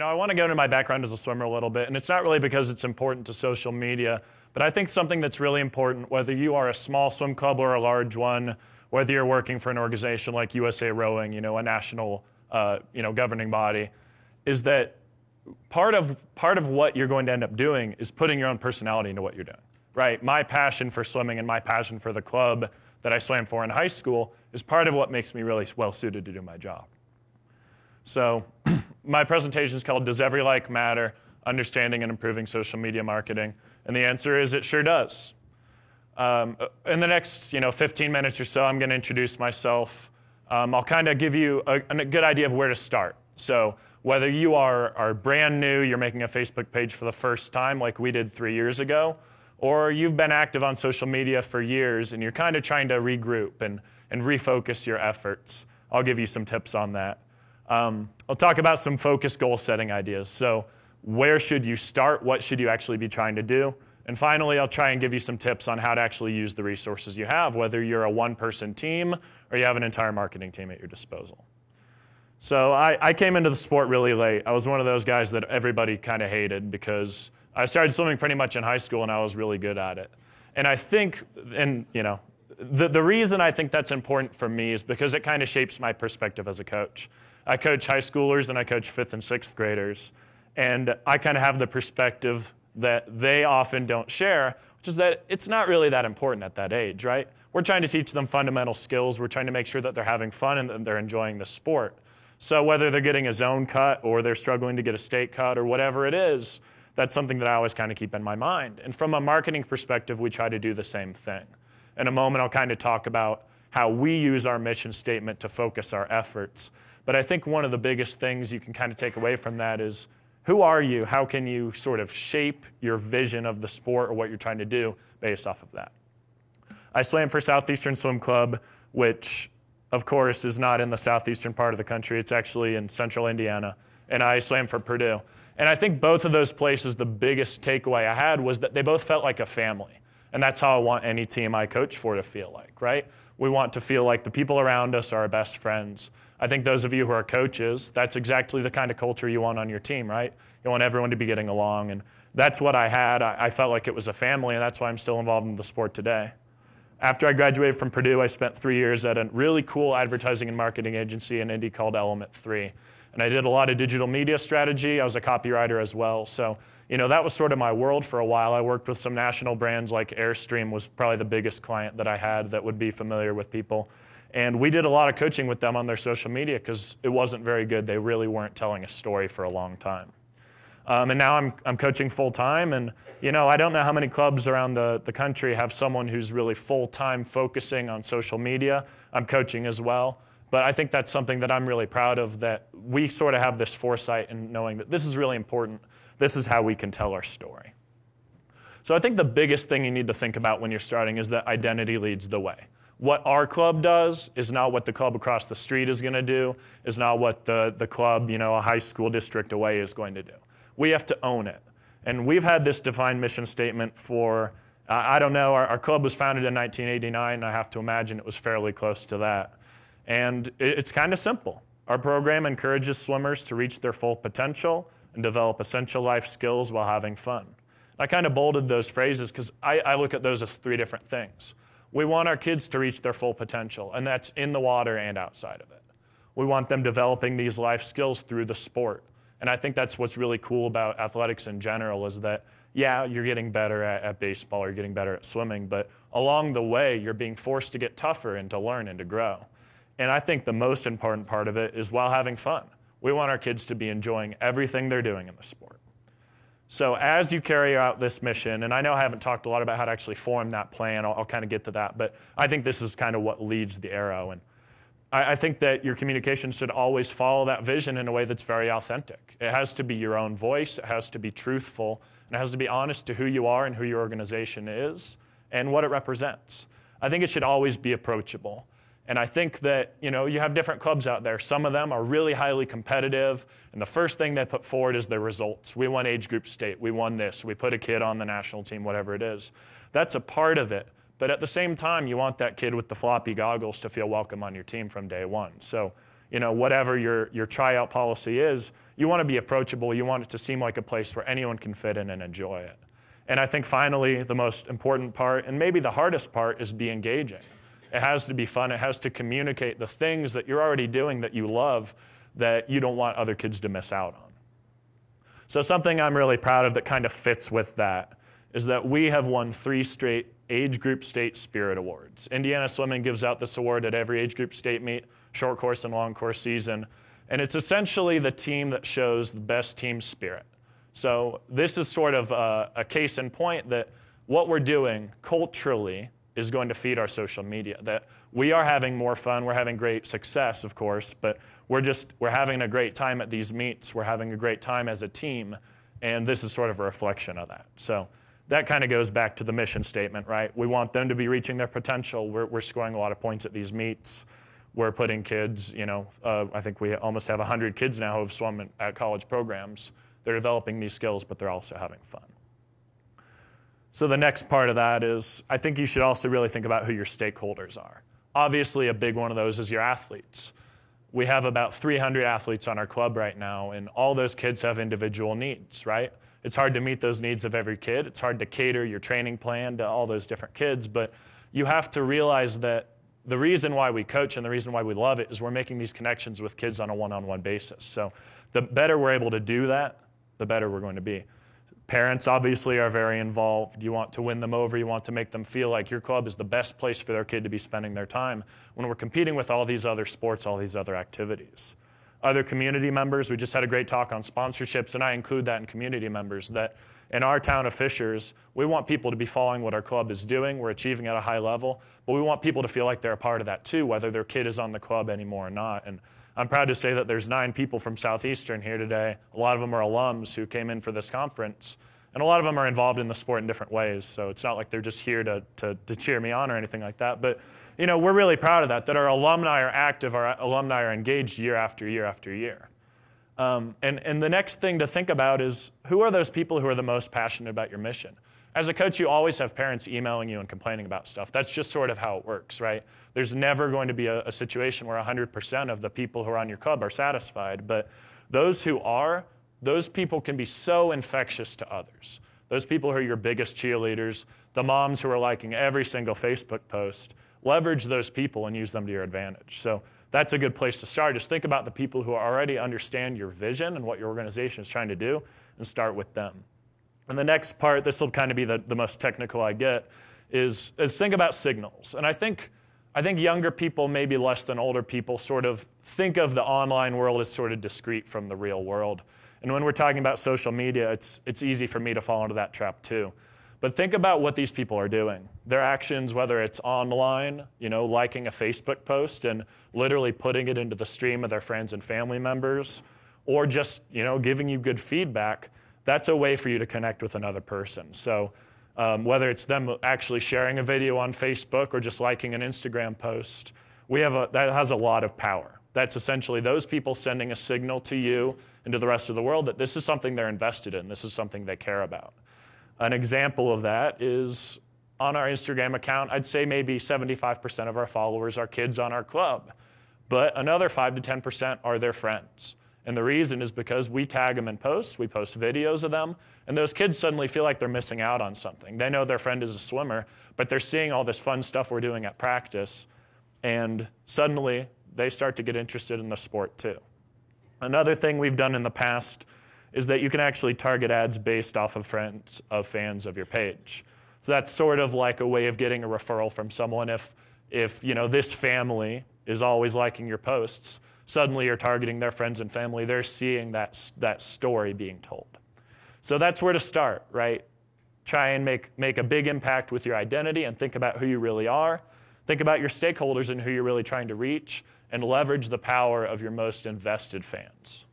I want to go into my background as a swimmer a little bit, and it's not really because it's important to social media, but I think something that's really important, whether you are a small swim club or a large one, whether you're working for an organization like USA Rowing, a national, governing body, is that part of what you're going to end up doing is putting your own personality into what you're doing, right? My passion for swimming and my passion for the club that I swam for in high school is part of what makes me really well suited to do my job. So my presentation is called Does Every Like Matter? Understanding and Improving Social Media Marketing. And the answer is it sure does. In the next 15 minutes or so, I'm going to introduce myself. I'll kind of give you a good idea of where to start. So whether you are brand new, you're making a Facebook page for the first time like we did 3 years ago, or you've been active on social media for years and you're kind of trying to regroup and refocus your efforts, I'll give you some tips on that. I'll talk about some focus goal setting ideas. So where should you start? What should you actually be trying to do? And finally, I'll try and give you some tips on how to actually use the resources you have, whether you're a one-person team or you have an entire marketing team at your disposal. So I came into the sport really late. I was one of those guys that everybody kind of hated because I started swimming pretty much in high school and I was really good at it. And I think, the reason I think that's important for me is because it kind of shapes my perspective as a coach. I coach high schoolers and I coach 5th and 6th graders. And I kind of have the perspective that they often don't share, which is that it's not really that important at that age, right? We're trying to teach them fundamental skills. We're trying to make sure that they're having fun and that they're enjoying the sport. So whether they're getting a zone cut or they're struggling to get a state cut or whatever it is, that's something that I always kind of keep in my mind. And from a marketing perspective, we try to do the same thing. In a moment, I'll kind of talk about how we use our mission statement to focus our efforts. But I think one of the biggest things you can kind of take away from that is, who are you? How can you sort of shape your vision of the sport or what you're trying to do based off of that? I swam for Southeastern Swim Club, which, of course, is not in the southeastern part of the country. It's actually in central Indiana. And I swam for Purdue. And I think both of those places, the biggest takeaway I had was that they both felt like a family. And that's how I want any team I coach for to feel like, right? We want to feel like the people around us are our best friends. I think those of you who are coaches, that's exactly the kind of culture you want on your team, right? You want everyone to be getting along. And that's what I had. I felt like it was a family, and that's why I'm still involved in the sport today. After I graduated from Purdue, I spent 3 years at a really cool advertising and marketing agency in Indy called Element 3. And I did a lot of digital media strategy. I was a copywriter as well. So, that was sort of my world for a while. I worked with some national brands like Airstream was probably the biggest client that I had that would be familiar with people. And we did a lot of coaching with them on their social media because it wasn't very good. They really weren't telling a story for a long time. And now I'm coaching full-time. And, I don't know how many clubs around the country have someone who's really full-time focusing on social media. I'm coaching as well. But I think that's something that I'm really proud of, that we sort of have this foresight in knowing that this is really important. This is how we can tell our story. So I think the biggest thing you need to think about when you're starting is that identity leads the way. What our club does is not what the club across the street is going to do, is not what the club, a high school district away is going to do. We have to own it. And we've had this defined mission statement for, I don't know, our club was founded in 1989, and I have to imagine it was fairly close to that. And it's kind of simple. Our program encourages swimmers to reach their full potential and develop essential life skills while having fun. I kind of bolded those phrases because I look at those as 3 different things. We want our kids to reach their full potential, and that's in the water and outside of it. We want them developing these life skills through the sport. And I think that's what's really cool about athletics in general is that, yeah, you're getting better at baseball or you're getting better at swimming, but along the way, you're being forced to get tougher and to learn and to grow. And I think the most important part of it is while having fun. We want our kids to be enjoying everything they're doing in the sport. So as you carry out this mission, and I know I haven't talked a lot about how to actually form that plan, I'll kind of get to that, but I think this is kind of what leads the arrow. And I think that your communication should always follow that vision in a way that's very authentic. It has to be your own voice, it has to be truthful, and it has to be honest to who you are and who your organization is and what it represents. I think it should always be approachable. And I think that, you have different clubs out there. Some of them are really highly competitive, and the first thing they put forward is their results. We won age group state. We won this. We put a kid on the national team, whatever it is. That's a part of it. But at the same time, you want that kid with the floppy goggles to feel welcome on your team from day one. So, whatever your tryout policy is, you want to be approachable. You want it to seem like a place where anyone can fit in and enjoy it. And I think finally, the most important part, and maybe the hardest part, is be engaging. It has to be fun. It has to communicate the things that you're already doing that you love that you don't want other kids to miss out on. So something I'm really proud of that kind of fits with that is that we have won 3 straight age group state spirit awards. Indiana Swimming gives out this award at every age group state meet, short course and long course season. And it's essentially the team that shows the best team spirit. So this is sort of a case in point that what we're doing culturally is going to feed our social media, that we are having more fun, we're having great success, of course, but we're having a great time at these meets, we're having a great time as a team, and this is sort of a reflection of that. So that kind of goes back to the mission statement, right? We want them to be reaching their potential. We're scoring a lot of points at these meets. We're putting kids, I think we almost have 100 kids now who have swum at college programs. They're developing these skills, but they're also having fun. So the next part of that is, I think you should also really think about who your stakeholders are. Obviously, a big one of those is your athletes. We have about 300 athletes on our club right now, and all those kids have individual needs, right? It's hard to meet those needs of every kid. It's hard to cater your training plan to all those different kids, but you have to realize that the reason why we coach and the reason why we love it is we're making these connections with kids on a one-on-one basis. So the better we're able to do that, the better we're going to be. Parents obviously are very involved. You want to win them over. You want to make them feel like your club is the best place for their kid to be spending their time when we're competing with all these other sports, all these other activities. Other community members, we just had a great talk on sponsorships, and I include that in community members, that in our town of Fishers, we want people to be following what our club is doing. We're achieving at a high level, but we want people to feel like they're a part of that too, whether their kid is on the club anymore or not. And I'm proud to say that there's 9 people from Southeastern here today. A lot of them are alums who came in for this conference, and a lot of them are involved in the sport in different ways. So it's not like they're just here to cheer me on or anything like that. But we're really proud of that our alumni are active, our alumni are engaged year after year after year. And the next thing to think about is, who are those people who are the most passionate about your mission? As a coach, you always have parents emailing you and complaining about stuff. That's just sort of how it works, right? There's never going to be a situation where 100% of the people who are on your club are satisfied, but those who are, those people can be so infectious to others. Those people who are your biggest cheerleaders, the moms who are liking every single Facebook post, leverage those people and use them to your advantage. So that's a good place to start. Just think about the people who already understand your vision and what your organization is trying to do, and start with them. And the next part, this will kind of be the most technical I get, is think about signals. And I think younger people, maybe less than older people, sort of think of the online world as sort of discrete from the real world. And when we're talking about social media, it's easy for me to fall into that trap too. But think about what these people are doing. Their actions, whether it's online, liking a Facebook post and literally putting it into the stream of their friends and family members, or just, giving you good feedback, that's a way for you to connect with another person. So whether it's them actually sharing a video on Facebook or just liking an Instagram post, that has a lot of power. That's essentially those people sending a signal to you and to the rest of the world that this is something they're invested in, this is something they care about. An example of that is on our Instagram account, I'd say maybe 75% of our followers are kids on our club, but another 5 to 10% are their friends. And the reason is because we tag them in posts, we post videos of them, and those kids suddenly feel like they're missing out on something. They know their friend is a swimmer, but they're seeing all this fun stuff we're doing at practice, and suddenly they start to get interested in the sport too. Another thing we've done in the past is that you can actually target ads based off of fans of your page. So that's sort of like a way of getting a referral from someone. If this family is always liking your posts, suddenly you're targeting their friends and family. They're seeing that story being told. So that's where to start, right? Try and make a big impact with your identity and think about who you really are. Think about your stakeholders and who you're really trying to reach, and leverage the power of your most invested fans.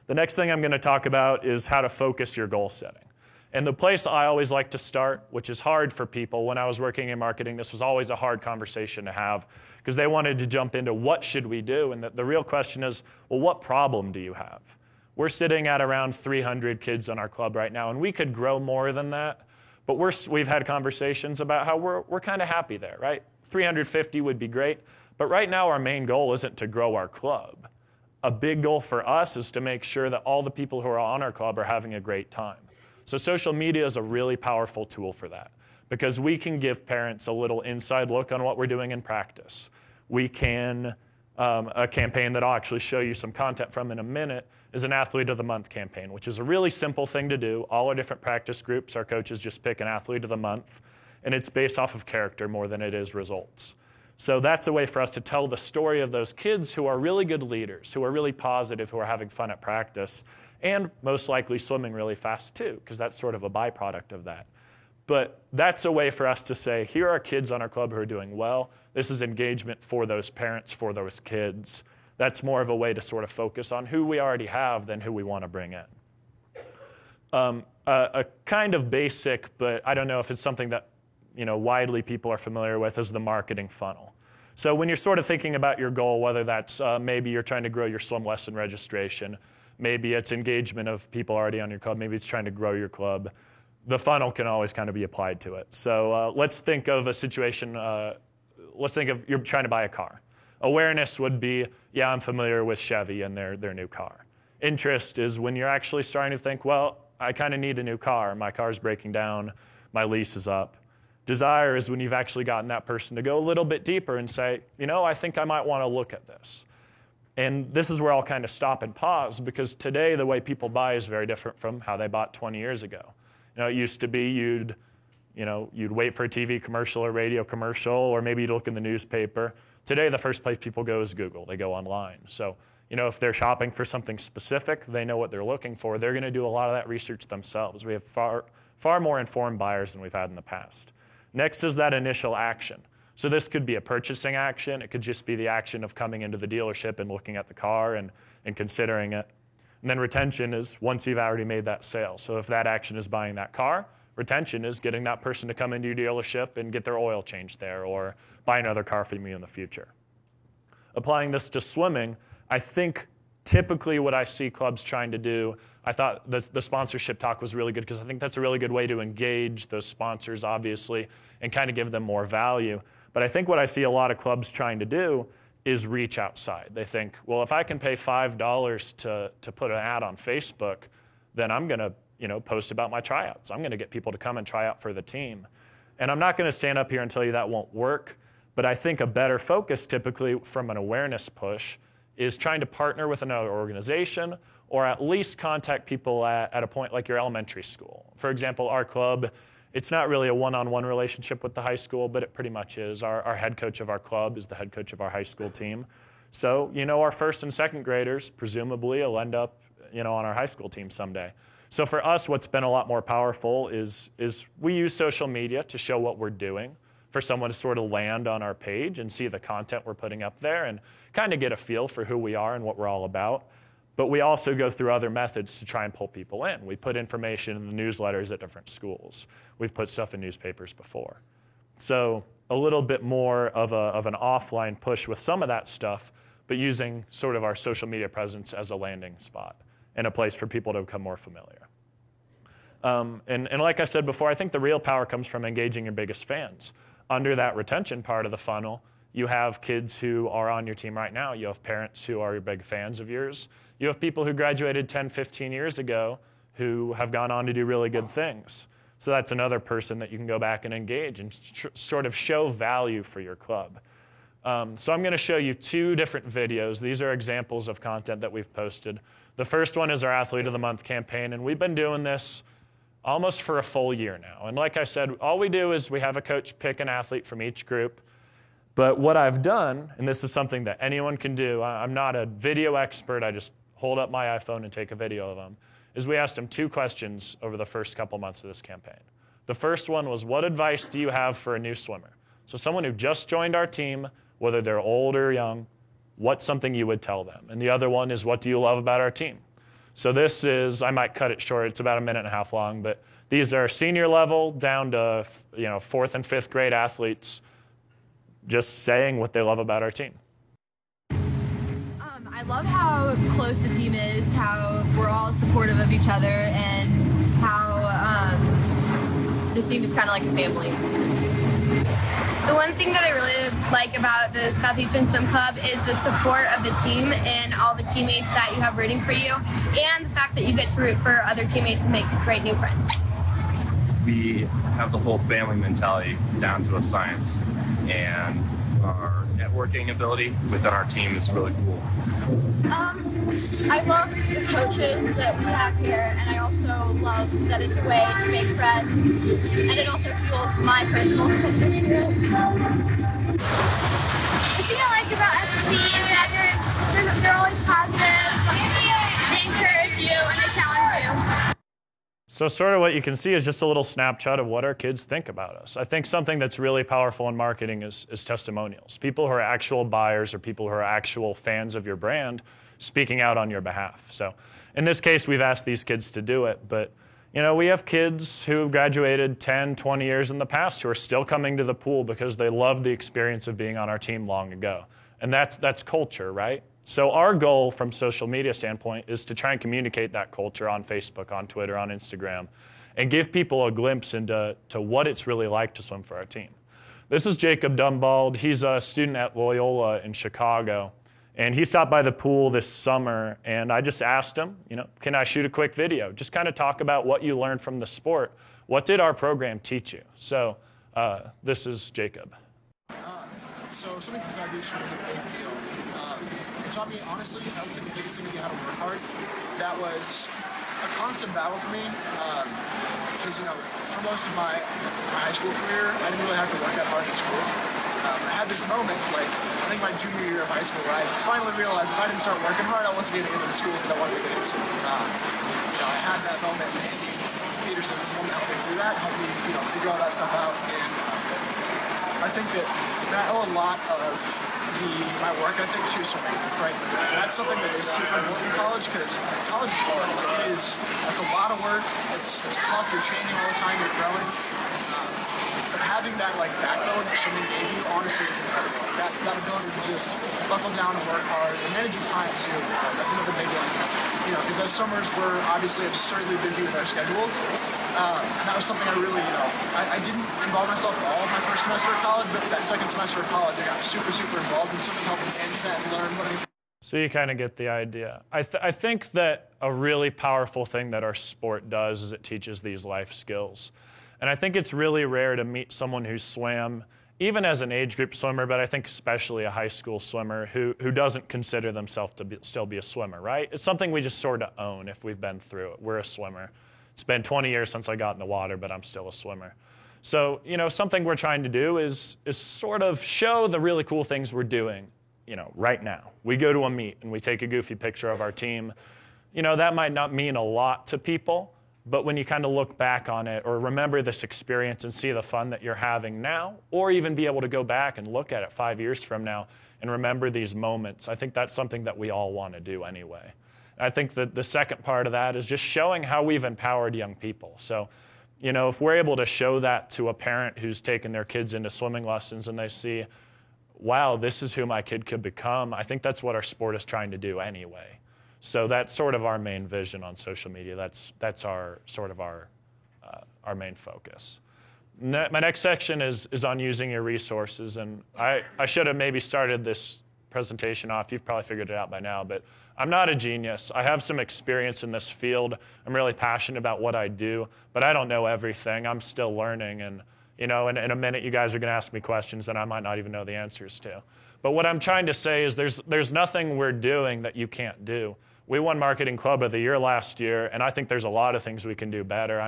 The next thing I'm going to talk about is how to focus your goal setting. And the place I always like to start, which is hard for people, when I was working in marketing, this was always a hard conversation to have, because they wanted to jump into what should we do, and the real question is, well, what problem do you have? We're sitting at around 300 kids on our club right now, and we could grow more than that, but we've had conversations about how we're kind of happy there, right? 350 would be great, But right now, our main goal isn't to grow our club. A big goal for us is to make sure that all the people who are on our club are having a great time. So social media is a really powerful tool for that, because we can give parents a little inside look on what we're doing in practice. We can, a campaign that I'll actually show you some content from in a minute is an Athlete of the Month campaign, which is a really simple thing to do. All our different practice groups, our coaches just pick an Athlete of the Month, and it's based off of character more than it is results. So that's a way for us to tell the story of those kids who are really good leaders, who are really positive, who are having fun at practice, and most likely swimming really fast too, because that's sort of a byproduct of that. But that's a way for us to say, here are kids on our club who are doing well. This is engagement for those parents, for those kids. That's more of a way to sort of focus on who we already have than who we want to bring in. A kind of basic, but I don't know if it's something that widely people are familiar with, is the marketing funnel. So when you're sort of thinking about your goal, whether that's maybe you're trying to grow your swim lesson registration, maybe it's engagement of people already on your club, maybe it's trying to grow your club, the funnel can always kind of be applied to it. So let's think of a situation, let's think of you're trying to buy a car. Awareness would be, yeah, I'm familiar with Chevy and their new car. Interest is when you're actually starting to think, well, I kind of need a new car. My car's breaking down, my lease is up. Desire is when you've actually gotten that person to go a little bit deeper and say, I think I might want to look at this. And this is where I'll kind of stop and pause, because today the way people buy is very different from how they bought 20 years ago. It used to be you'd wait for a TV commercial or radio commercial, or maybe you'd look in the newspaper. Today, the first place people go is Google. They go online. So, if they're shopping for something specific, they know what they're looking for. They're going to do a lot of that research themselves. We have far more informed buyers than we've had in the past. Next is that initial action. So this could be a purchasing action. It could just be the action of coming into the dealership and looking at the car and considering it. And then retention is once you've already made that sale. So if that action is buying that car, retention is getting that person to come into your dealership and get their oil changed there or buy another car from you in the future. Applying this to swimming, I think typically what I see clubs trying to do, I thought the sponsorship talk was really good, because I think that's a really good way to engage those sponsors, obviously, and kind of give them more value. But I think what I see a lot of clubs trying to do is reach outside. They think, well, if I can pay $5 to put an ad on Facebook, then I'm going to post about my tryouts. I'm going to get people to come and try out for the team. And I'm not going to stand up here and tell you that won't work, but I think a better focus typically from an awareness push is trying to partner with another organization, or at least contact people at a point like your elementary school. For example, our club, it's not really a one-on-one relationship with the high school, but it pretty much is. Our head coach of our club is the head coach of our high school team. So, our first and second graders presumably will end up, on our high school team someday. So for us, what's been a lot more powerful is we use social media to show what we're doing, for someone to sort of land on our page and see the content we're putting up there and kind of get a feel for who we are and what we're all about. But we also go through other methods to try and pull people in. We put information in the newsletters at different schools. We've put stuff in newspapers before. So a little bit more of an offline push with some of that stuff, but using sort of our social media presence as a landing spot and a place for people to become more familiar. And like I said before, I think the real power comes from engaging your biggest fans. Under that retention part of the funnel, you have kids who are on your team right now. You have parents who are big fans of yours. You have people who graduated 10, 15 years ago who have gone on to do really good things. So that's another person that you can go back and engage and sort of show value for your club. So I'm going to show you two different videos. These are examples of content that we've posted. The first one is our Athlete of the Month campaign, and we've been doing this almost for a full year now. And like I said, all we do is we have a coach pick an athlete from each group. But what I've done, and this is something that anyone can do, I'm not a video expert, I just hold up my iPhone and take a video of them, is we asked them two questions over the first couple months of this campaign. The first one was, what advice do you have for a new swimmer? So someone who just joined our team, whether they're old or young, what's something you would tell them? And the other one is, what do you love about our team? So this is, I might cut it short, it's about a minute and a half long, but these are senior level down to 4th and 5th grade athletes just saying what they love about our team. I love how close the team is, how we're all supportive of each other, and how this team is kind of like a family. The one thing that I really like about the Southeastern Swim Club is the support of the team and all the teammates that you have rooting for you, and the fact that you get to root for other teammates and make great new friends. We have the whole family mentality down to a science, and our networking ability within our team is really cool. I love the coaches that we have here, and I also love that it's a way to make friends, and it also fuels my personal competitive spirit. The thing I like about SSC is that they're always positive, they encourage you, and they challenge you. So sort of what you can see is just a little snapshot of what our kids think about us. I think something that's really powerful in marketing is testimonials. People who are actual buyers or people who are actual fans of your brand speaking out on your behalf. So in this case, we've asked these kids to do it, but we have kids who graduated 10, 20 years in the past who are still coming to the pool because they loved the experience of being on our team long ago. And that's culture, right? So our goal from social media standpoint is to try and communicate that culture on Facebook, on Twitter, on Instagram, and give people a glimpse into what it's really like to swim for our team. This is Jacob Dumbald. He's a student at Loyola in Chicago, and he stopped by the pool this summer, and I just asked him, can I shoot a quick video? Just kind of talk about what you learned from the sport. What did our program teach you? So this is Jacob. So swimming for graduation was a big deal. It taught me, honestly, I would say the biggest thing to be how to work hard. That was a constant battle for me, because for most of my high school career, I didn't really have to work that hard at school. I had this moment, I think my junior year of high school, where I finally realized if I didn't start working hard, I wasn't getting into the schools that I wanted to get into. I had that moment, and Andy Peterson was the one that helped me through that, helped me, figure all that stuff out, and I think that owe a lot of my work ethic to swimming, right? That's something that is super important in college, because college is hard. That's a lot of work. It's tough. You're changing all the time. You're growing. But having that backbone that swimming gave you, honestly, is incredible. That ability to just buckle down and work hard and manage your time too. That's another big one. Because as summers, we're obviously absurdly busy with our schedules. That was something I really, I didn't involve myself at all in my first semester of college, but that second semester of college, I got super, super involved, and swimming helped me manage that and learn what I. So you kind of get the idea. I think that a really powerful thing that our sport does is it teaches these life skills. And I think it's really rare to meet someone who swam, even as an age group swimmer, but I think especially a high school swimmer who doesn't consider themselves to still be a swimmer, right? It's something we just sort of own if we've been through it. We're a swimmer. It's been 20 years since I got in the water, but I'm still a swimmer. So, something we're trying to do is sort of show the really cool things we're doing, right now. We go to a meet and we take a goofy picture of our team. That might not mean a lot to people, but when you kind of look back on it or remember this experience and see the fun that you're having now, or even be able to go back and look at it 5 years from now and remember these moments, I think that's something that we all want to do anyway. I think that the second part of that is just showing how we've empowered young people. So, if we're able to show that to a parent who's taken their kids into swimming lessons and they see, wow, this is who my kid could become, I think that's what our sport is trying to do anyway. So that's sort of our main vision on social media. That's our main focus. My next section is on using your resources, and I should have maybe started this presentation off. You've probably figured it out by now, but I'm not a genius. I have some experience in this field. I'm really passionate about what I do, but I don't know everything. I'm still learning, and in a minute you guys are going to ask me questions that I might not even know the answers to. But what I'm trying to say is there's nothing we're doing that you can't do. We won Marketing Club of the Year last year, and I think there's a lot of things we can do better.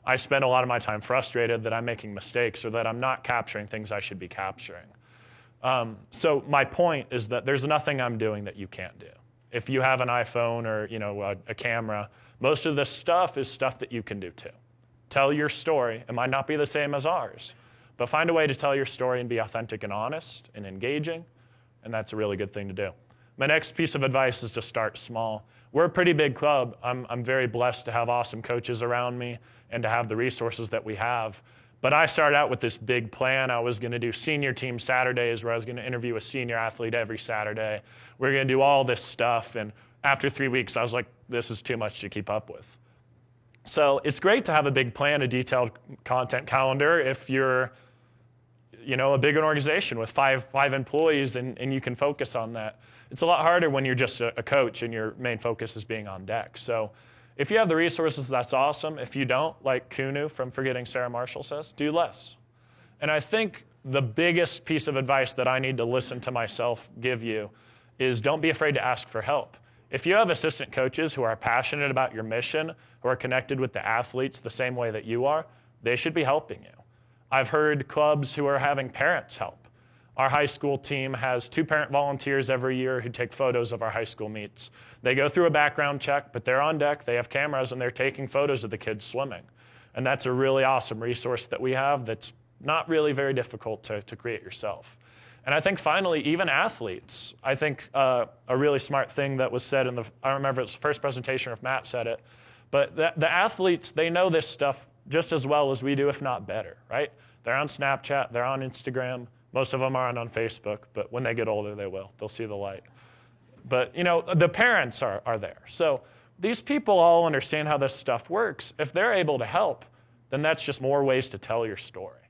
I spend a lot of my time frustrated that I'm making mistakes or that I'm not capturing things I should be capturing. So my point is that there's nothing I'm doing that you can't do. If you have an iPhone or a camera, most of this stuff is stuff that you can do too. Tell your story. It might not be the same as ours, but find a way to tell your story and be authentic and honest and engaging, and that's a really good thing to do. My next piece of advice is to start small. We're a pretty big club. I'm very blessed to have awesome coaches around me and to have the resources that we have. But I started out with this big plan. I was going to do senior team Saturdays where I was going to interview a senior athlete every Saturday. We're going to do all this stuff. And after 3 weeks, I was like, this is too much to keep up with. So it's great to have a big plan, a detailed content calendar if you're a big organization with five employees, and you can focus on that. It's a lot harder when you're just a coach and your main focus is being on deck. So if you have the resources, that's awesome. If you don't, like Kunu from Forgetting Sarah Marshall says, do less. And I think the biggest piece of advice that I need to listen to myself give you is don't be afraid to ask for help. If you have assistant coaches who are passionate about your mission, who are connected with the athletes the same way that you are, they should be helping you. I've heard clubs who are having parents help. Our high school team has 2 parent volunteers every year who take photos of our high school meets. They go through a background check, but they're on deck, they have cameras, and they're taking photos of the kids swimming. And that's a really awesome resource that we have that's not really very difficult to create yourself. And I think finally, even athletes, I think a really smart thing that was said I don't remember it's the first presentation or if Matt said it, but the athletes, they know this stuff just as well as we do, if not better, right? They're on Snapchat, they're on Instagram, most of them aren't on Facebook, but when they get older, they will. They'll see the light. But, the parents are there. So these people all understand how this stuff works. If they're able to help, then that's just more ways to tell your story.